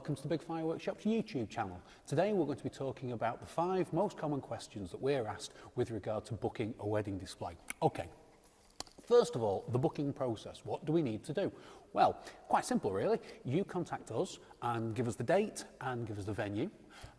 welcome to the Big Fireworks Shop's YouTube channel. Today we're going to be talking about the 5 most common questions that we're asked with regard to booking a wedding display. Okay, first of all, the booking process. What do we need to do? Well, quite simple really. You contact us and give us the date and give us the venue.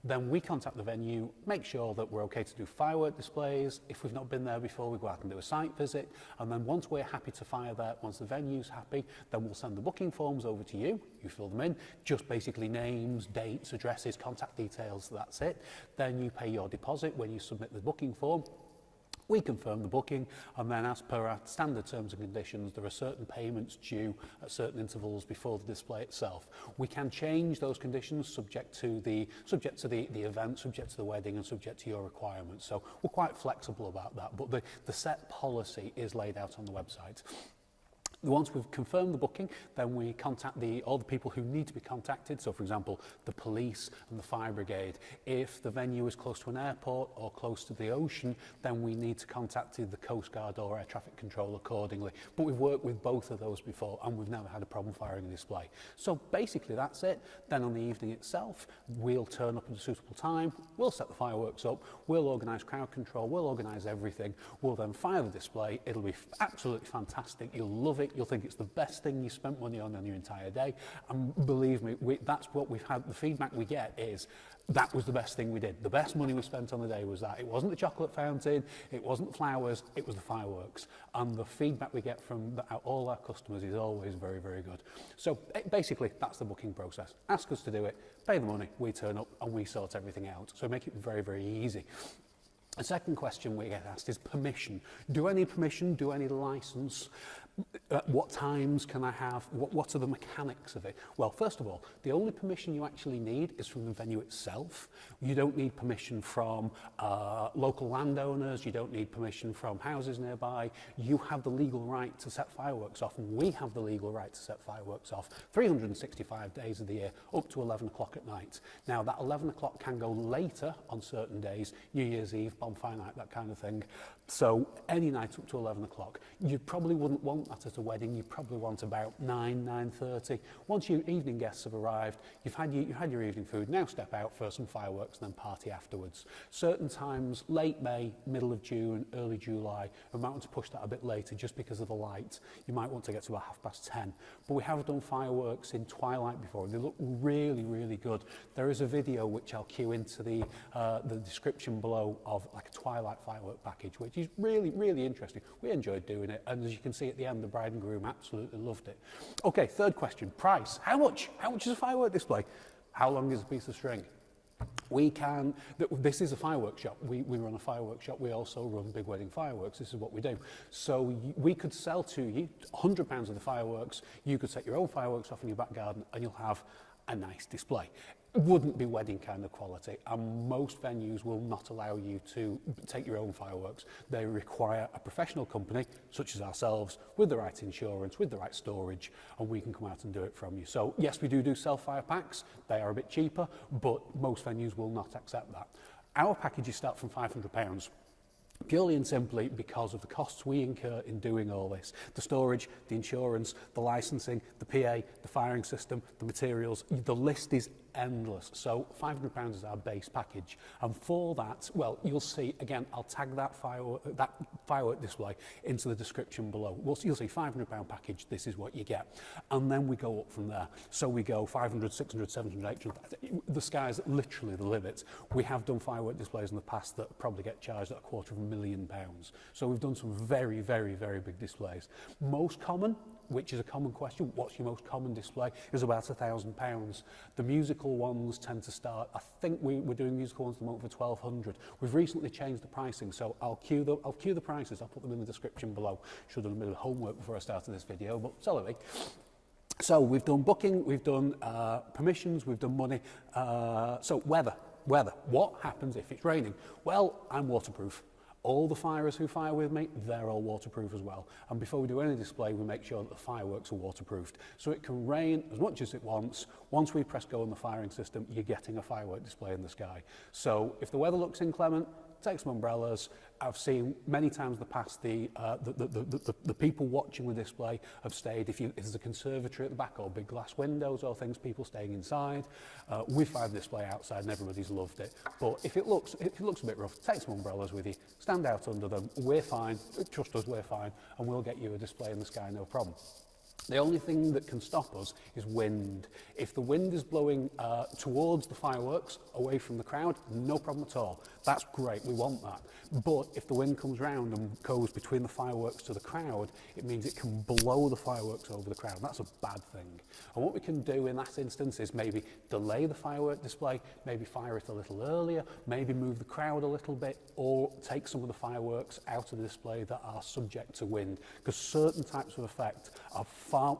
Then we contact the venue, make sure that we're okay to do firework displays. If we've not been there before, we go out and do a site visit. And then once we're happy to fire there, once the venue's happy, then we'll send the booking forms over to you. You fill them in, just basically names, dates, addresses, contact details, that's it. Then you pay your deposit when you submit the booking form. We confirm the booking, and then as per our standard terms and conditions, there are certain payments due at certain intervals before the display itself. We can change those conditions subject to the event, subject to the wedding, and subject to your requirements. So we're quite flexible about that, but the set policy is laid out on the website. Once we've confirmed the booking, then we contact all the people who need to be contacted. So, for example, the police and the fire brigade. If the venue is close to an airport or close to the ocean, then we need to contact the Coast Guard or air traffic control accordingly. But we've worked with both of those before, and we've never had a problem firing a display. So basically that's it. Then on the evening itself, we'll turn up at a suitable time, we'll set the fireworks up, we'll organise crowd control, we'll organise everything. We'll then fire the display. It'll be absolutely fantastic. You'll love it. You'll think it's the best thing you spent money on your entire day. And believe me, that's what we've had. The feedback we get is that was the best thing we did. The best money we spent on the day was that. It wasn't the chocolate fountain, it wasn't the flowers, it was the fireworks. And the feedback we get from all our customers is always very, very good. So basically, that's the booking process. Ask us to do it, pay the money, we turn up and we sort everything out. So make it very, very easy. The second question we get asked is permission. Do I need permission? Do I need a license? At what times can I have? What are the mechanics of it? Well, first of all, the only permission you actually need is from the venue itself. You don't need permission from local landowners. You don't need permission from houses nearby. You have the legal right to set fireworks off, and we have the legal right to set fireworks off 365 days of the year, up to 11 o'clock at night. Now, that 11 o'clock can go later on certain days, New Year's Eve, bonfire night, that kind of thing. So any night up to 11 o'clock. You probably wouldn't want that at a wedding. You probably want about 9:30. Once your evening guests have arrived, you've had your evening food, now step out for some fireworks and then party afterwards. Certain times, late May, middle of June, early July, we might want to push that a bit later just because of the light. You might want to get to about 10:30. But we have done fireworks in twilight before, and they look really, really good. There is a video which I'll cue into the description below of like a twilight firework package, which is really, really interesting. We enjoyed doing it, and as you can see at the end, the bride and groom absolutely loved it. Okay, third question, price. How much? How much is a firework display? How long is a piece of string? This is a fireworks shop. We run a fireworks shop. We also run big wedding fireworks. This is what we do. So we could sell to you £100 of the fireworks. You could set your own fireworks off in your back garden and you'll have a nice display. It wouldn't be wedding kind of quality, and most venues will not allow you to take your own fireworks. They require a professional company such as ourselves with the right insurance, with the right storage, and we can come out and do it from you. So yes, we do sell fire packs. They are a bit cheaper, but most venues will not accept that. Our packages start from £500. Purely and simply because of the costs we incur in doing all this. The storage, the insurance, the licensing, the PA, the firing system, the materials, the list is endless. So £500 is our base package. And for that, well, you'll see, again, I'll tag that firework display into the description below. You'll see £500 package, this is what you get. And then we go up from there. So we go 500, 600, 700, 800. The sky's literally the limit. We have done firework displays in the past that probably get charged at £250,000. So we've done some very, very, very big displays. Most common, which is a common question, what's your most common display, is about £1,000. The musical ones tend to start, I think we're doing musical ones at the moment for £1,200. We've recently changed the pricing, so I'll cue the prices, I'll put them in the description below. Should have done a bit of homework before I started this video, but so anyway. So we've done booking, we've done permissions, we've done money. So weather. What happens if it's raining? Well, I'm waterproof. All the firers who fire with me, they're all waterproof as well. And before we do any display, we make sure that the fireworks are waterproofed. So it can rain as much as it wants. Once we press go on the firing system, you're getting a firework display in the sky. So if the weather looks inclement, take some umbrellas. I've seen many times in the past the people watching the display have stayed, if there's a conservatory at the back or big glass windows or things, people staying inside. We've found the display outside and everybody's loved it. But if it looks a bit rough, take some umbrellas with you, stand out under them, we're fine, trust us, we're fine, and we'll get you a display in the sky, no problem. The only thing that can stop us is wind. If the wind is blowing towards the fireworks, away from the crowd, no problem at all. That's great, we want that. But if the wind comes round and goes between the fireworks to the crowd, it means it can blow the fireworks over the crowd. That's a bad thing. And what we can do in that instance is maybe delay the firework display, maybe fire it a little earlier, maybe move the crowd a little bit, or take some of the fireworks out of the display that are subject to wind, because certain types of effect are far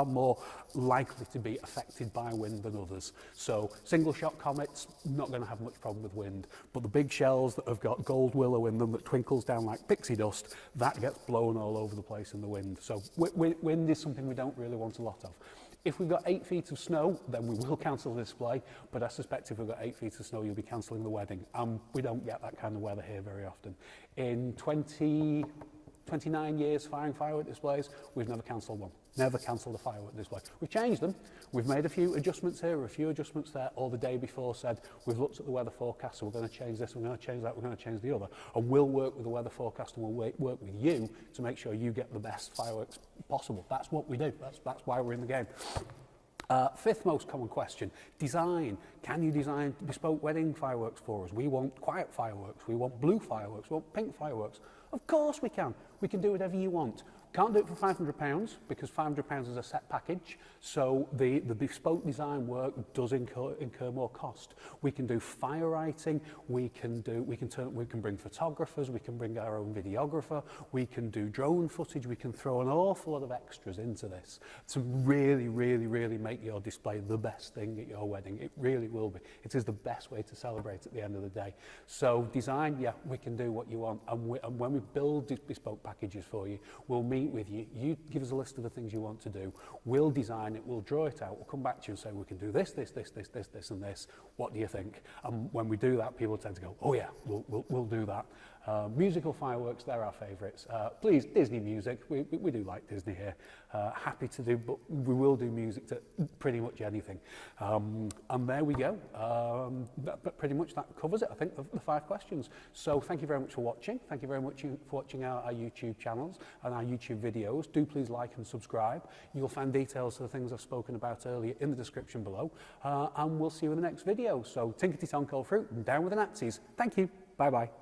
more likely to be affected by wind than others. So single shot comets, not going to have much problem with wind, but the big shells that have got gold willow in them that twinkles down like pixie dust, that gets blown all over the place in the wind. So wind is something we don't really want a lot of. If we've got 8 feet of snow, then we will cancel the display, but I suspect if we've got 8 feet of snow, you'll be cancelling the wedding. We don't get that kind of weather here very often. In 29 years firing firework displays, we've never cancelled one. Never cancelled a firework display. We've changed them. We've made a few adjustments here, a few adjustments there, or the day before said, we've looked at the weather forecast, so we're going to change this, we're going to change that, we're going to change the other. And we'll work with the weather forecast and we'll work with you to make sure you get the best fireworks possible. That's what we do. That's why we're in the game. Fifth most common question, design. Can you design bespoke wedding fireworks for us? We want quiet fireworks, we want blue fireworks, we want pink fireworks. Of course we can. We can do whatever you want. Can't do it for £500 because £500 is a set package, so the bespoke design work does incur more cost. We can do fire writing, we can bring photographers, we can bring our own videographer, we can do drone footage, we can throw an awful lot of extras into this to really make your display the best thing at your wedding. It really will be. It is the best way to celebrate at the end of the day. So design, yeah, we can do what you want, and when we build these bespoke packages for you, we'll meet with you. You give us a list of the things you want to do. We'll design it. We'll draw it out. We'll come back to you and say we can do this, and this. What do you think? And when we do that, people tend to go, oh yeah, we'll do that. Musical fireworks, they're our favourites. Please, Disney music. We do like Disney here. Happy to do, but we will do music to pretty much anything. And there we go. But pretty much that covers it, I think, the 5 questions. So thank you very much for watching. Thank you very much for watching our YouTube channels and our YouTube videos. Do please like and subscribe. You'll find details of the things I've spoken about earlier in the description below. And we'll see you in the next video. So tinkety tonk old fruit and down with the Nazis. Thank you. Bye bye.